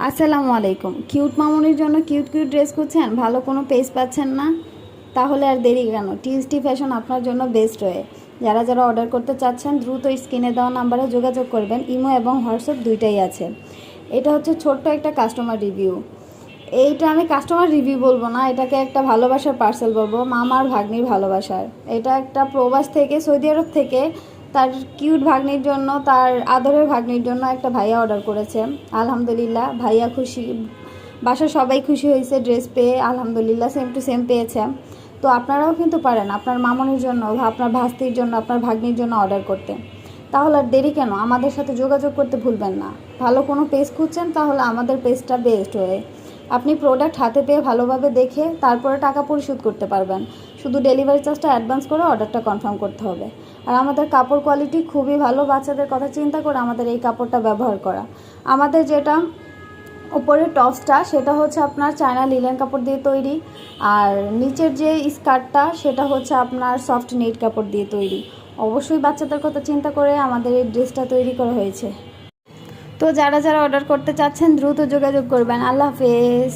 আসসালামু আলাইকুম। কিউট মামুনির জন্য কিউট কিউট ড্রেস খুঁজছেন, ভালো কোনো পেজ পাচ্ছেন না? তাহলে আর দেরি কেন, টিএসটি ফ্যাশন আপনার জন্য বেস্ট ওয়ে। যারা যারা অর্ডার করতে চাচ্ছেন দ্রুত স্ক্রিনে দেওয়া নাম্বারে যোগাযোগ করবেন। ইমো এবং হোয়াটসঅ্যাপ দুইটাই আছে। এটা হচ্ছে ছোট্ট একটা কাস্টমার রিভিউ। এইটা আমি কাস্টমার রিভিউ বলবো না, এটাকে একটা ভালোবাসার পার্সেল বলবো, মামার ভাগ্নির ভালোবাসার। এটা একটা প্রবাস থেকে, সৌদি আরব থেকে তার কিউট ভাগ্নির জন্য, তার আদরের ভাগ্নির জন্য একটা ভাইয়া অর্ডার করেছে। আলহামদুলিল্লাহ ভাইয়া খুশি, বাসার সবাই খুশি হয়েছে ড্রেস পেয়ে। আলহামদুলিল্লাহ সেম টু সেম পেয়েছে। তো আপনারাও কিন্তু পারেন আপনার মামনির জন্য, আপনার ভাস্তির জন্য, আপনার ভাগ্নির জন্য অর্ডার করতে। তাহলে আর দেরি কেন, আমাদের সাথে যোগাযোগ করতে ভুলবেন না। ভালো কোনো পেজ খুঁজছেন, তাহলে আমাদের পেজটা বেস্ট হয়ে। আপনি প্রোডাক্ট হাতে পেয়ে ভালোভাবে দেখে তারপরে টাকা পরিশোধ করতে পারবেন। শুধু ডেলিভারি চার্জটা অ্যাডভান্স করে অর্ডারটা কনফার্ম করতে হবে। আর আমাদের কাপড় কোয়ালিটি খুবই ভালো, বাচ্চাদের কথা চিন্তা করে আমাদের এই কাপড়টা ব্যবহার করা। আমাদের যেটা উপরের টপসটা সেটা হচ্ছে আপনার চায়না লিলেন কাপড় দিয়ে তৈরি, আর নিচের যে স্কার্টটা সেটা হচ্ছে আপনার সফট নেট কাপড় দিয়ে তৈরি। অবশ্যই বাচ্চাদের কথা চিন্তা করে আমাদের এই ড্রেসটা তৈরি করা হয়েছে। তো যারা যারা অর্ডার করতে চাচ্ছেন দ্রুত যোগাযোগ করবেন। আল্লাহ হাফেজ।